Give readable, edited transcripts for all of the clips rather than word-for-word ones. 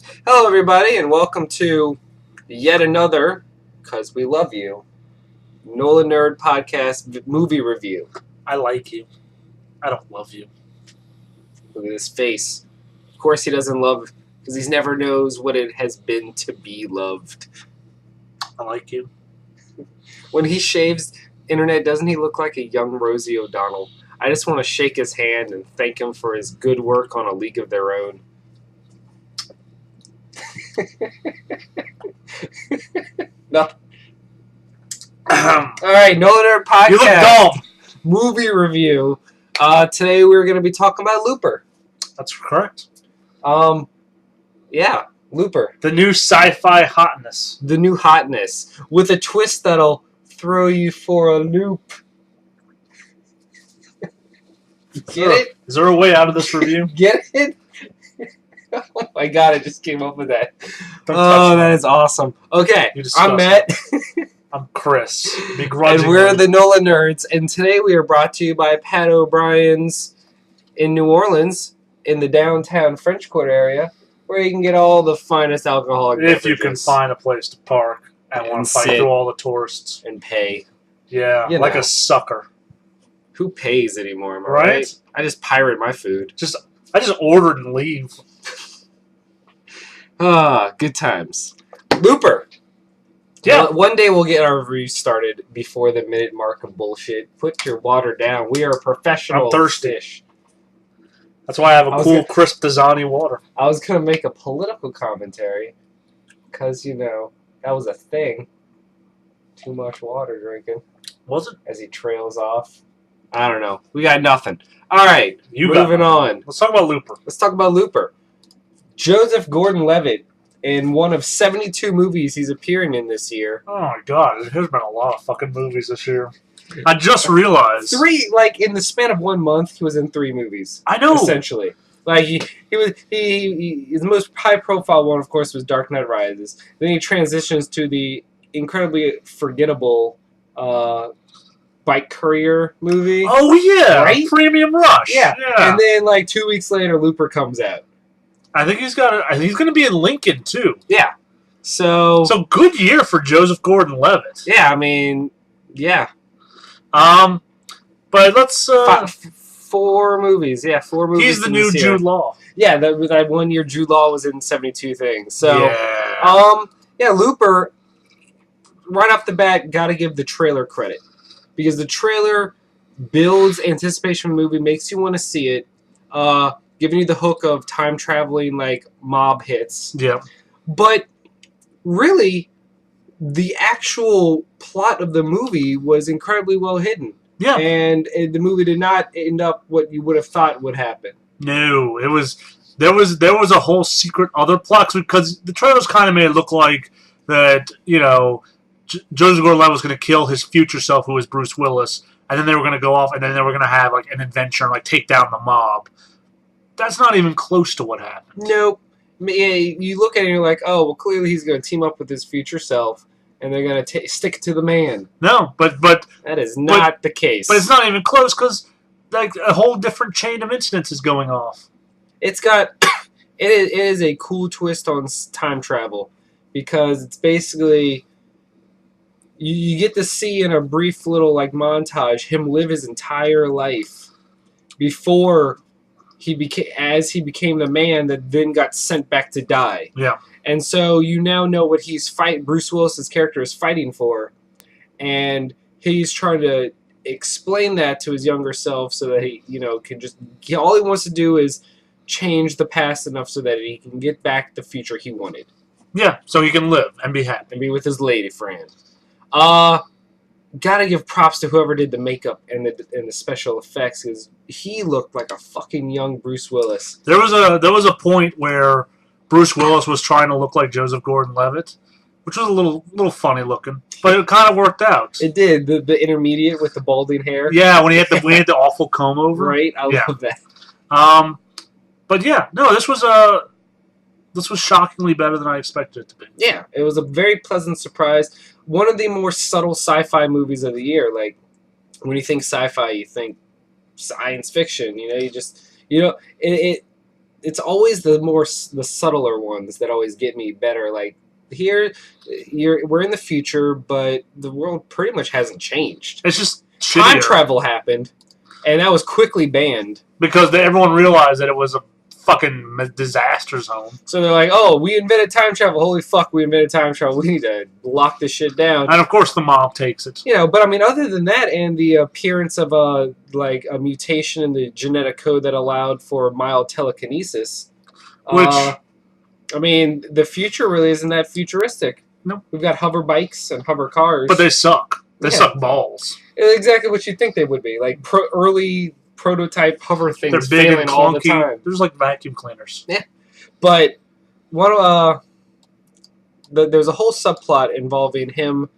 Hello, everybody, and welcome to yet another, because we love you, Nola Nerd movie review. I like you. I don't love you. Look at his face. Of course, he doesn't love, because he never knows what it has been to be loved. I like you. When he shaves, internet, doesn't he look like a young Rosie O'Donnell? I just want to shake his hand and thank him for his good work on A League of Their Own. No. All right, NolaNerdPodcast. You look dumb. Movie review. Today we're going to be talking about Looper. That's correct. Yeah, Looper. The new sci-fi hotness. The new hotness with a twist that'll throw you for a loop. Get it? Is there a way out of this review? Get it? Oh my god, I just came up with that. Don't that is awesome. Okay, I'm Matt. I'm Chris. Begrudgingly. And we're the Nola Nerds. And today we are brought to you by Pat O'Brien's in New Orleans, in the downtown French Quarter area, where you can get all the finest alcoholic beverages. If you can find a place to park and want to fight through all the tourists. And pay. Yeah, like a sucker. Who pays anymore, am I right? I just pirate my food. I just ordered and leave. Good times. Looper. Yeah. One day we'll get our review started before the minute mark of bullshit. Put your water down. We are professional. I'm thirsty. Fish. That's why I have a cool, crisp Dasani water. I was going to make a political commentary because, that was a thing. Too much water drinking. Was it? As he trails off. I don't know. We got nothing. All right. Moving on. Let's talk about Looper. Joseph Gordon-Levitt in one of 72 movies he's appearing in this year. Oh my god, there's been a lot of fucking movies this year. I just realized. 3, in the span of 1 month, he was in 3 movies. I know. Essentially. His most high-profile one, of course, was Dark Knight Rises. Then he transitions to the incredibly forgettable Bike Courier movie. Oh, yeah. Right? Premium Rush. Yeah. And then, 2 weeks later, Looper comes out. I think he's going to be in Lincoln, too. Yeah. So good year for Joseph Gordon-Levitt. Yeah, I mean, yeah. But let's... 4 movies. Yeah, 4 movies. He's the new Jude Law. Yeah, that 1 year Jude Law was in 72 things. So, yeah. Looper, right off the bat, got to give the trailer credit. Because the trailer builds anticipation of the movie, makes you want to see it, giving you the hook of time-traveling, mob hits. Yeah. But, really, the actual plot of the movie was incredibly well hidden. Yeah. And the movie did not end up what you would have thought would happen. No, there was a whole secret other plot, because the trailers kind of made it look like that, Joseph Gordon-Levitt was going to kill his future self, who was Bruce Willis, and then they were going to go off, and then they were going to have an adventure and take down the mob. That's not even close to what happened. Nope. You look at it and you're like, oh, well, clearly he's going to team up with his future self, and they're going to stick to the man. No, but that is not the case. But it's not even close, because a whole different chain of incidents is going off. It's got it is a cool twist on time travel, because it's basically you get to see in a brief little montage him live his entire life before he became the man that then got sent back to die. Yeah. And so you now know what Bruce Willis's character is fighting for, and he's trying to explain that to his younger self so that he, can all he wants to do is change the past enough so that he can get back the future he wanted. Yeah, so he can live and be happy. And be with his lady friend. Gotta give props to whoever did the makeup and the special effects, because he looked like a fucking young Bruce Willis. There was a point where Bruce Willis was trying to look like Joseph Gordon-Levitt, which was a little funny looking, but it kind of worked out. It did. The intermediate with the balding hair. Yeah, when he had the awful comb over. Right, I love that. But yeah, no, this was shockingly better than I expected it to be. Yeah, it was a very pleasant surprise. One of the more subtle sci-fi movies of the year. When you think sci-fi, you think science fiction. it's always the subtler ones that always get me better. Like here, we're in the future, but the world pretty much hasn't changed. It's just Time shittier. travel happened, and that was quickly banned. Because everyone realized that it was a fucking disaster zone. So they're like, oh, we invented time travel. Holy fuck, we invented time travel. We need to lock this shit down. And of course the mob takes it. But I mean, other than that, and the appearance of a mutation in the genetic code that allowed for mild telekinesis, Which, I mean, the future really isn't that futuristic. No. We've got hover bikes and hover cars. but they suck. They suck balls. It's exactly what you'd think they would be. Like early prototype hover things They're big failing and all the clunky. time. There's like vacuum cleaners. Yeah. But there's a whole subplot involving him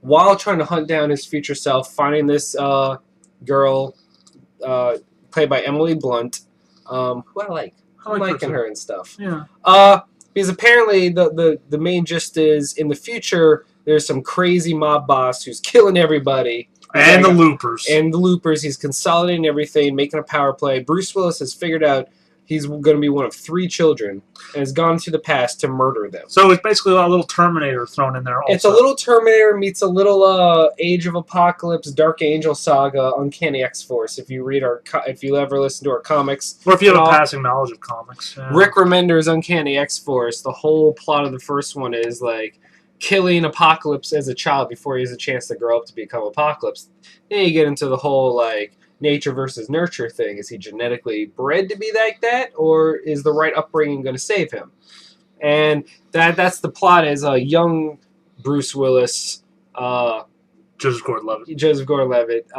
while trying to hunt down his future self, finding this girl played by Emily Blunt, who I like. I'm liking her and stuff. Yeah. Because apparently the main gist is in the future there's some crazy mob boss who's killing everybody. And the loopers. And the loopers. He's consolidating everything, making a power play. Bruce Willis has figured out he's going to be one of 3 children and has gone to the past to murder them. So it's basically a little Terminator thrown in there also. It's a little Terminator meets a little Age of Apocalypse, Dark Angel Saga, Uncanny X-Force. If you ever listen to our comics. Or if you have a passing knowledge of comics. Yeah. Rick Remender's Uncanny X-Force, the whole plot of the first one is like killing Apocalypse as a child before he has a chance to grow up to become Apocalypse. Then you get into the whole like nature versus nurture thing. Is he genetically bred to be like that, or is the right upbringing going to save him? And that's the plot. As a young Bruce Willis, Joseph Gordon-Levitt,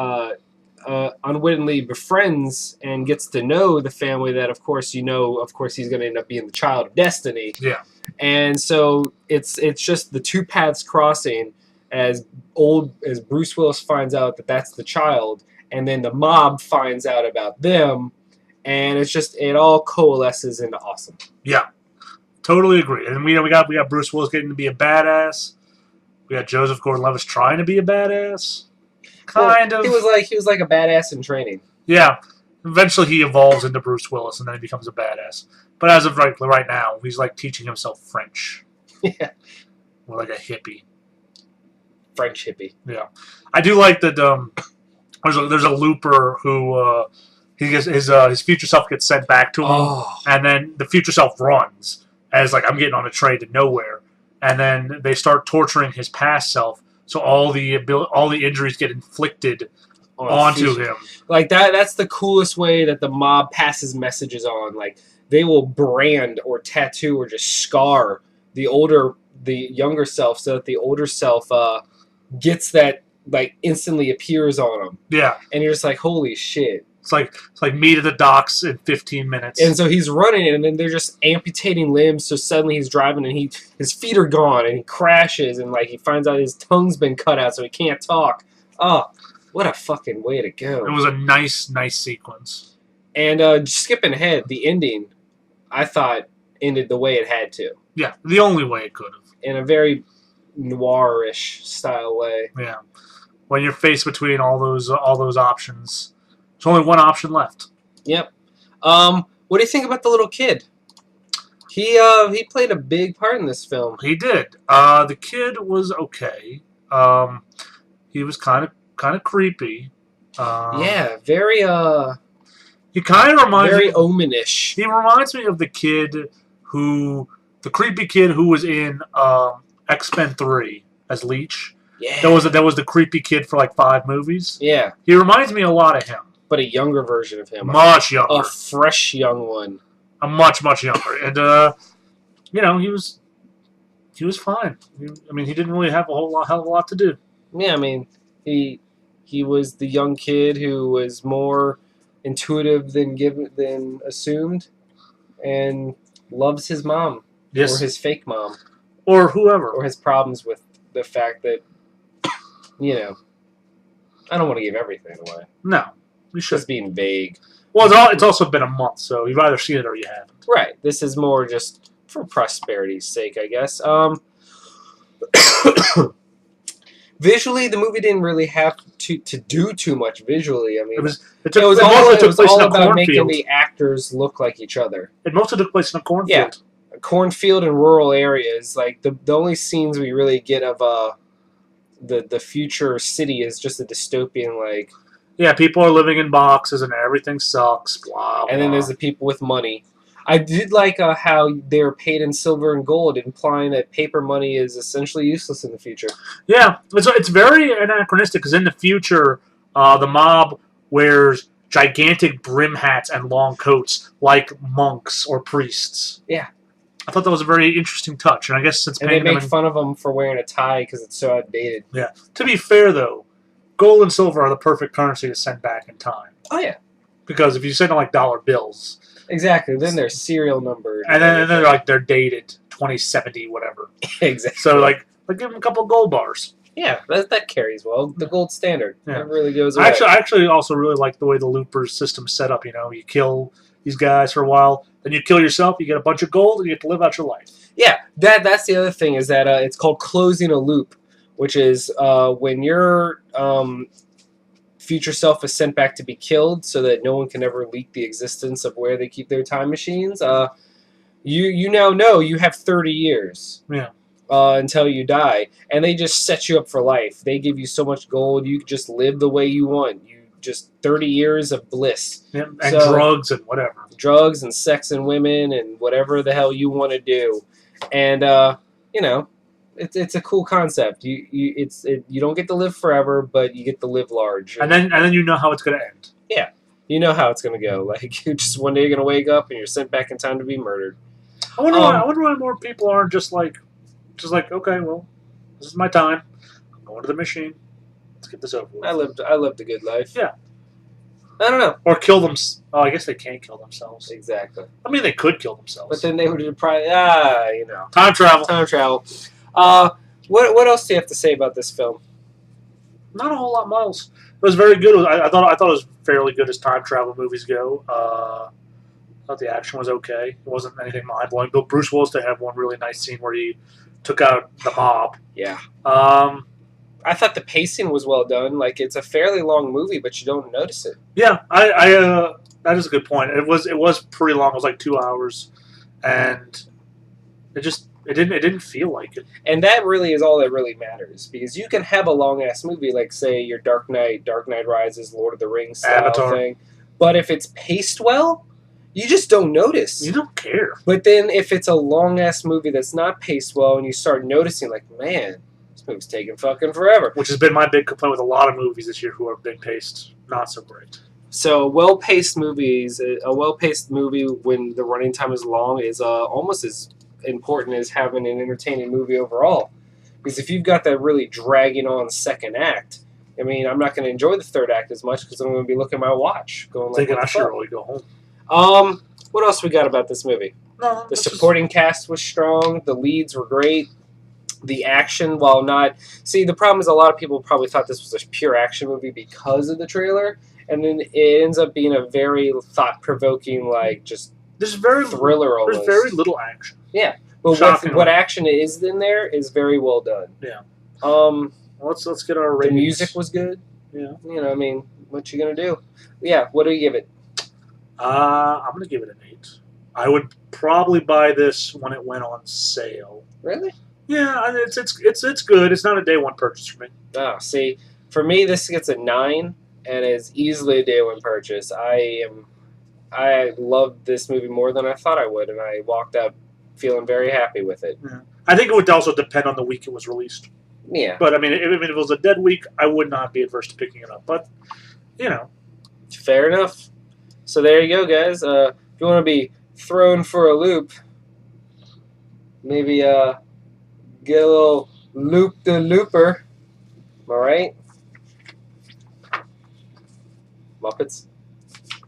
unwittingly befriends and gets to know the family that, of course, he's going to end up being the child of destiny. Yeah. And so it's just the two paths crossing as Bruce Willis finds out that that's the child, and then the mob finds out about them, and it all coalesces into awesome. Yeah, totally agree. And we got Bruce Willis getting to be a badass. We got Joseph Gordon-Levitt trying to be a badass. Kind of. He was like a badass in training. Yeah. Eventually he evolves into Bruce Willis and then he becomes a badass. But as of right now, he's like teaching himself French. Yeah. Or like a hippie. French hippie. Yeah. I do like that there's a looper who his future self gets sent back to him, and then the future self runs as like, I'm getting on a train to nowhere. And then they start torturing his past self, so all the injuries get inflicted onto him. Like that's the coolest way that the mob passes messages on. Like they will brand or tattoo or just scar the younger self, so that the older self gets that, like, instantly appears on them. Yeah. And you're just like, holy shit. It's like meet at the docks in 15 minutes. And so he's running, and then they're just amputating limbs, so suddenly he's driving, and his feet are gone, and he crashes, and like he finds out his tongue's been cut out, so he can't talk. Oh, what a fucking way to go. It was a nice sequence. And skipping ahead, the ending, I thought, ended the way it had to. Yeah, the only way it could have. In a very noirish style way. Yeah. When you're faced between all those options, there's only one option left. Yep. What do you think about the little kid? He played a big part in this film. He did. The kid was okay. He was kind of creepy. Yeah, very He kind of reminds very me, omanish. He reminds me of the creepy kid who was in X-Men 3 as Leech. Yeah. That was the creepy kid for like 5 movies. Yeah. He reminds me a lot of him. But a younger version of him. Much younger. A fresh young one. A much younger. And he was fine. I mean, he didn't really have hell of a lot to do. Yeah, I mean, he was the young kid who was more intuitive than assumed, and loves his mom. Yes. Or his fake mom. Or whoever. Or his problems with the fact that, I don't want to give everything away. No. We should. Just being vague. Well, it's also been a month, so you've either seen it or you haven't. Right. This is more just for prosperity's sake, I guess. Visually, the movie didn't really have to do too much visually. I mean, It was all about making the actors look like each other. It mostly took place in a cornfield. Yeah, a cornfield and rural areas. Like the only scenes we really get of the future city is just a dystopian like. Yeah, people are living in boxes and everything sucks. Blah, blah. And then there's the people with money. I did like how they were paid in silver and gold, implying that paper money is essentially useless in the future. Yeah, it's very anachronistic because in the future, the mob wears gigantic brim hats and long coats like monks or priests. Yeah. I thought that was a very interesting touch, and I guess since they make fun of them for wearing a tie because it's so outdated. Yeah. To be fair, though, gold and silver are the perfect currency to send back in time. Oh, yeah. Because if you send them like dollar bills... Exactly. Then they're serial numbered. And then they're dated 2070, whatever. Exactly. So, like give them a couple gold bars. Yeah, that carries well. The gold standard. Yeah. That really goes away. I actually also really like the way the Loopers system set up. You know, you kill these guys for a while, then you kill yourself, you get a bunch of gold, and you get to live out your life. Yeah, that's the other thing is that it's called closing a loop, which is when your future self is sent back to be killed so that no one can ever leak the existence of where they keep their time machines. You now know you have 30 years. Yeah. Until you die, and they just set you up for life. They give you so much gold, you just live the way you want. You just 30 years of bliss. Yeah, and drugs and whatever. Drugs and sex and women and whatever the hell you want to do. And it's a cool concept. You don't get to live forever, but you get to live large. And then you know how it's going to end. Yeah, you know how it's going to go. Like you just one day you're going to wake up and you're sent back in time to be murdered. I wonder why more people aren't just like, okay, well, this is my time. I'm going to the machine. Let's get this over with. I lived a good life. Yeah. I don't know. Or kill them. Oh, I guess they can't kill themselves. Exactly. I mean, they could kill themselves. But then they would probably, Time travel. Time travel. What else do you have to say about this film? Not a whole lot, Miles. It was very good. I thought it was fairly good as time travel movies go. I thought the action was okay. It wasn't anything mind-blowing. But Bruce Willis did have one really nice scene where he took out the mob. Yeah. I thought the pacing was well done. Like it's a fairly long movie, but you don't notice it. Yeah, I that is a good point. It was pretty long. It was like 2 hours, and it didn't feel like it. And that really is all that really matters because you can have a long ass movie like say your Dark Knight Rises, Lord of the Rings style Avatar thing, but if it's paced well, you just don't notice. You don't care. But then if it's a long ass movie that's not paced well, and you start noticing like, man, this movie's taking fucking forever. Which has been my big complaint with a lot of movies this year who are being paced not so great. So well-paced movies, a well-paced movie when the running time is long is almost as important as having an entertaining movie overall. Because if you've got that really dragging on second act, I mean, I'm not going to enjoy the third act as much because I'm going to be looking at my watch, going like, thinking I should really go home. What else we got about this movie? No, the supporting cast was strong. The leads were great. The action, while not... See, the problem is a lot of people probably thought this was a pure action movie because of the trailer, and then it ends up being a very thought-provoking, like, just thriller almost. There's very little action. Yeah. But what action is in there is very well done. Yeah. Let's get our ratings. The music was good. Yeah. You know, I mean, what you going to do? Yeah, what do you give it? I'm going to give it an 8. I would probably buy this when it went on sale. Really? Yeah, it's good. It's not a day one purchase for me. Oh, see, for me, this gets a 9, and is easily a day one purchase. I loved this movie more than I thought I would, and I walked out feeling very happy with it. Yeah. I think it would also depend on the week it was released. Yeah. But, I mean, if it was a dead week, I would not be adverse to picking it up. But, you know. Fair enough. So there you go, guys. If you want to be thrown for a loop, maybe get a little loop-the-looper. Am I right? Muppets?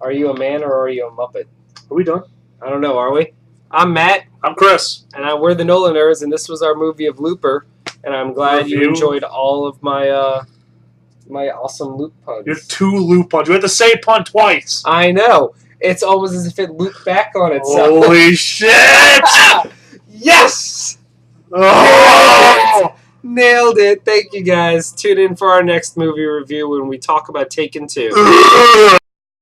Are you a man or are you a Muppet? Are we done? I don't know. Are we? I'm Matt. I'm Chris. And we're the Nola Nerds, and this was our movie of Looper. And I'm glad you enjoyed all of my my awesome loop puns. Your 2 loop puns. You had to say pun twice. I know. It's almost as if it looped back on itself. Holy shit! Yes! Oh! Nailed it. Thank you, guys. Tune in for our next movie review when we talk about Taken 2.